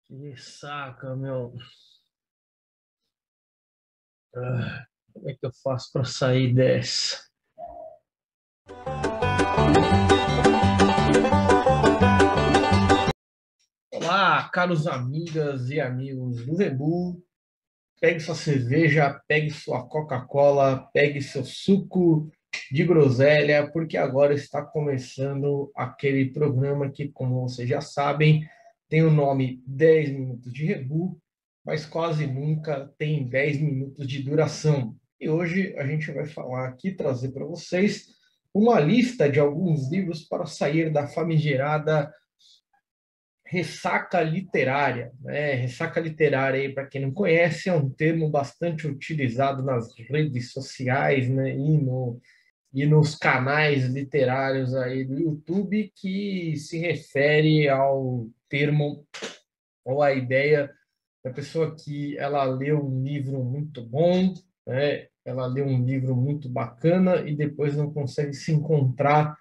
Que saca, meu. Como é que eu faço para sair dessa? Olá, caros amigas e amigos do Zebu. Pegue sua cerveja, pegue sua Coca-Cola, pegue seu suco de groselha, porque agora está começando aquele programa que, como vocês já sabem, tem o nome 10 minutos de Rebu, mas quase nunca tem 10 minutos de duração. E hoje a gente vai falar aqui, trazer para vocês uma lista de alguns livros para sair da famigerada ressaca literária, né? Ressaca literária, aí, para quem não conhece, é um termo bastante utilizado nas redes sociais, né? E nos canais literários aí do YouTube, que se refere ao termo ou à ideia da pessoa que ela leu um livro muito bom, né? Ela leu um livro muito bacana e depois não consegue se encontrar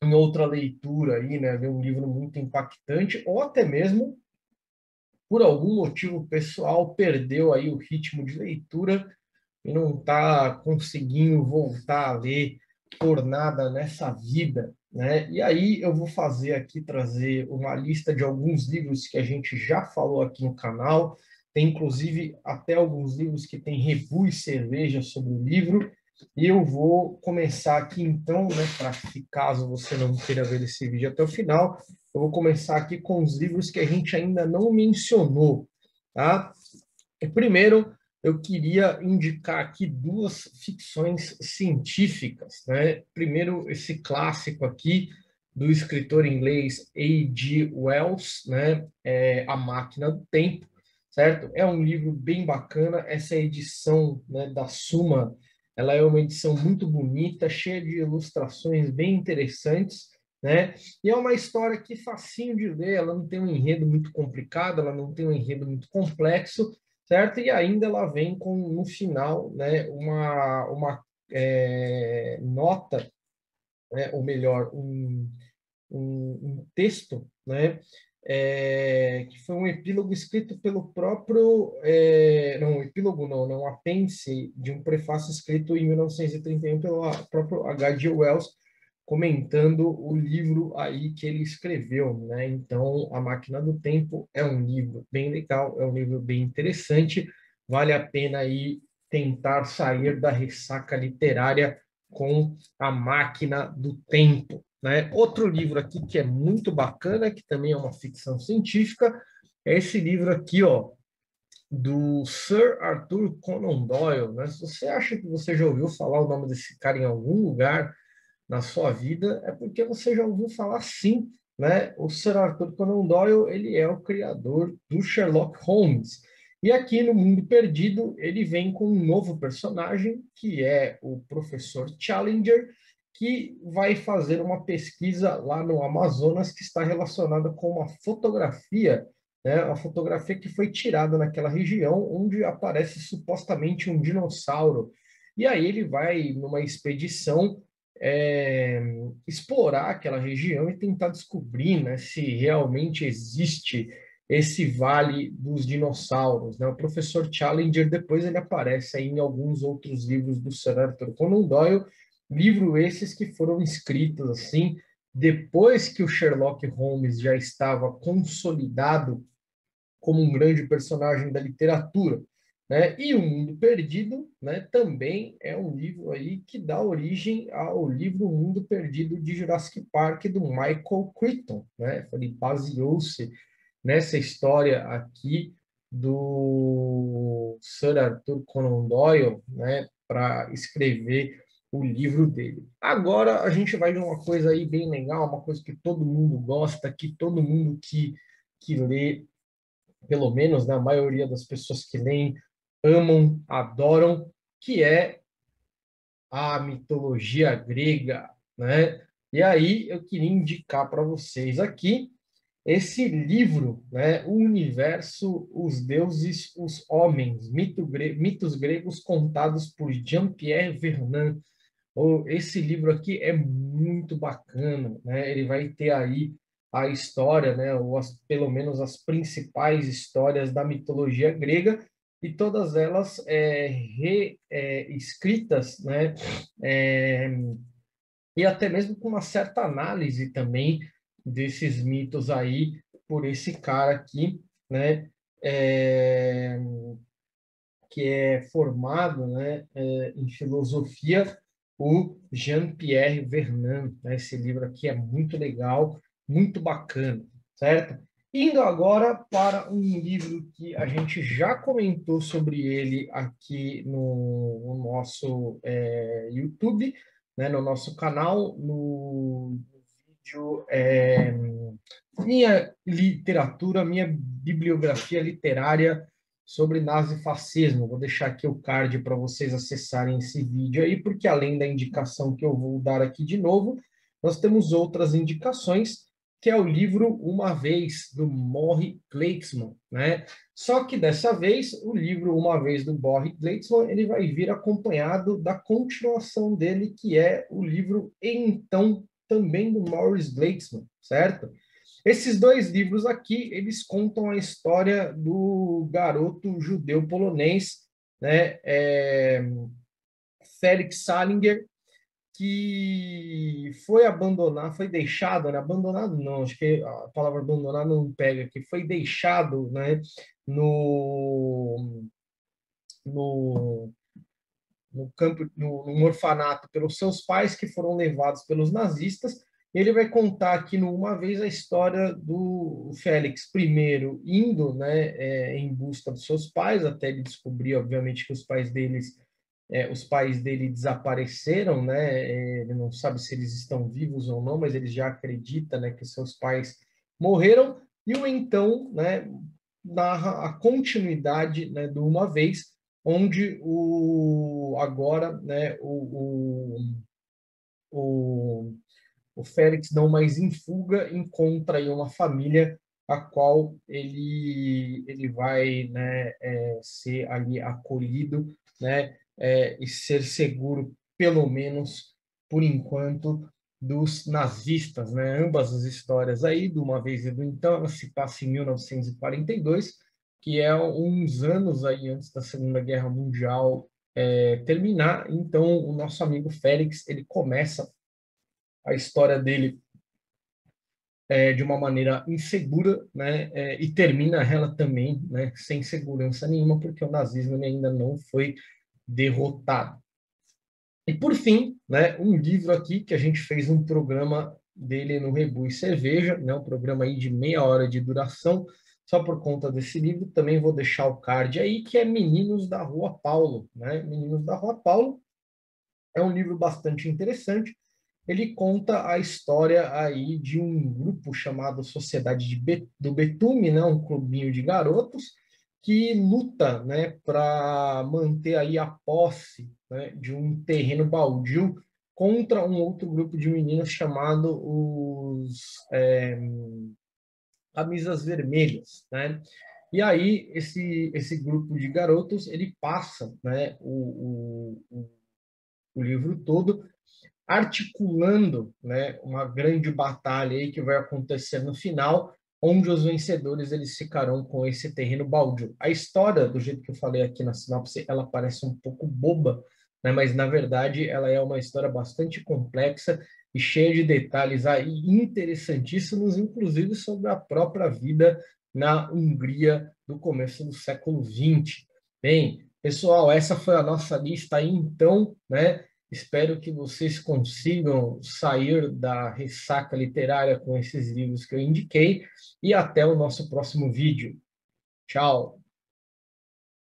em outra leitura aí, né? Ler um livro muito impactante, ou até mesmo, por algum motivo pessoal, perdeu aí o ritmo de leitura e não está conseguindo voltar a ler por nada nessa vida, né? E aí eu vou fazer aqui, trazer uma lista de alguns livros que a gente já falou aqui no canal, tem inclusive até alguns livros que tem review e cerveja sobre o livro, e eu vou começar aqui então, né, para que caso você não queira ver esse vídeo até o final, eu vou começar aqui com os livros que a gente ainda não mencionou, tá? E primeiro, eu queria indicar aqui duas ficções científicas, né? Primeiro, esse clássico aqui do escritor inglês A.G. Wells, né? A Máquina do Tempo, certo? É um livro bem bacana. Essa edição, né, da Suma, ela é uma edição muito bonita, cheia de ilustrações bem interessantes, né? E é uma história que é facinho de ler, ela não tem um enredo muito complicado, ela não tem um enredo muito complexo, certo? E ainda ela vem com, no final, né, uma nota, né, ou melhor, um texto, né, que foi um epílogo escrito pelo próprio, não, um epílogo não, um apêndice de um prefácio escrito em 1931 pelo próprio H.G. Wells, comentando o livro aí que ele escreveu, né? Então, A Máquina do Tempo é um livro bem legal, é um livro bem interessante, vale a pena aí tentar sair da ressaca literária com A Máquina do Tempo, né? Outro livro aqui que é muito bacana, que também é uma ficção científica, é esse livro aqui, ó, do Sir Arthur Conan Doyle, né? Se você acha que você já ouviu falar o nome desse cara em algum lugar na sua vida, é porque você já ouviu falar sim, né? O Sir Arthur Conan Doyle, ele é o criador do Sherlock Holmes. E aqui no Mundo Perdido, ele vem com um novo personagem, que é o professor Challenger, que vai fazer uma pesquisa lá no Amazonas que está relacionada com uma fotografia, né? Uma fotografia que foi tirada naquela região onde aparece supostamente um dinossauro. E aí ele vai numa expedição é, explorar aquela região e tentar descobrir, né, se realmente existe esse Vale dos Dinossauros, né? O professor Challenger depois ele aparece aí em alguns outros livros do Sir Arthur Conan Doyle, livro esses que foram escritos assim depois que o Sherlock Holmes já estava consolidado como um grande personagem da literatura, né? E O Mundo Perdido, né, também é um livro aí que dá origem ao livro O Mundo Perdido de Jurassic Park do Michael Crichton, né? Ele baseou-se nessa história aqui do Sir Arthur Conan Doyle, né, para escrever o livro dele. Agora a gente vai de uma coisa aí bem legal, uma coisa que todo mundo gosta, que todo mundo que lê, pelo menos na maioria das pessoas que leem, amam, adoram, que é a mitologia grega, né? E aí eu queria indicar para vocês aqui esse livro, né? O Universo, os Deuses, os Homens, mitos gregos contados por Jean-Pierre Vernant. Esse livro aqui é muito bacana, né? Ele vai ter aí a história, né? Pelo menos as principais histórias da mitologia grega, e todas elas escritas, né? É, e até mesmo com uma certa análise também desses mitos aí por esse cara aqui, né? É, que é formado, né, em filosofia, o Jean-Pierre Vernant, né? Esse livro aqui é muito legal, muito bacana, certo? Indo agora para um livro que a gente já comentou sobre ele aqui no nosso YouTube, né, no nosso canal, no vídeo Minha Literatura, Minha Bibliografia Literária sobre nazifascismo. Vou deixar aqui o card para vocês acessarem esse vídeo aí, porque além da indicação que eu vou dar aqui de novo, nós temos outras indicações, que é o livro Uma Vez, do Morri Gleitzman, né? Só que dessa vez, o livro Uma Vez, do Morri Gleitzman, ele vai vir acompanhado da continuação dele, que é o livro Então, também do Morris Gleitzman, certo? Esses dois livros aqui, eles contam a história do garoto judeu polonês, né, Felix Salinger, que foi abandonado, foi deixado, né, abandonado não, acho que a palavra abandonado não pega, que foi deixado, né, no, no, no campo, no orfanato pelos seus pais, que foram levados pelos nazistas. Ele vai contar aqui Uma Vez a história do Félix, primeiro indo, né, em busca dos seus pais, até ele descobrir, obviamente, que os pais dele desapareceram, né? Ele não sabe se eles estão vivos ou não, mas ele já acredita, né, que seus pais morreram. E o Então, né, narra a continuidade, né, do Uma Vez, onde agora, né, o, o Félix, não mais em fuga, encontra aí uma família a qual ele vai, né, ser ali acolhido, né, e ser seguro, pelo menos por enquanto, dos nazistas, né? Ambas as histórias aí, de Uma Vez e do Então, ela se passa em 1942, que é uns anos aí antes da Segunda Guerra Mundial terminar. Então, o nosso amigo Félix, ele começa a história dele de uma maneira insegura, né, e termina ela também, né, sem segurança nenhuma, porque o nazismo ainda não foi derrotado. E por fim, né, um livro aqui que a gente fez um programa dele no Rebu e Cerveja, né, um programa aí de meia hora de duração, só por conta desse livro. Também vou deixar o card aí, que é Meninos da Rua Paulo, né? Meninos da Rua Paulo é um livro bastante interessante. Ele conta a história aí de um grupo chamado Sociedade do Betume, né, um clubinho de garotos que luta, né, para manter aí a posse, né, de um terreno baldio contra um outro grupo de meninos chamado os Camisas Vermelhas, né? E aí esse grupo de garotos ele passa, né, o livro todo articulando, né, uma grande batalha aí que vai acontecer no final, onde os vencedores eles ficarão com esse terreno baldio. A história, do jeito que eu falei aqui na sinopse, ela parece um pouco boba, né, mas na verdade ela é uma história bastante complexa e cheia de detalhes aí interessantíssimos, inclusive sobre a própria vida na Hungria do começo do século XX. Bem, pessoal, essa foi a nossa lista aí, então, né? Espero que vocês consigam sair da ressaca literária com esses livros que eu indiquei e até o nosso próximo vídeo. Tchau!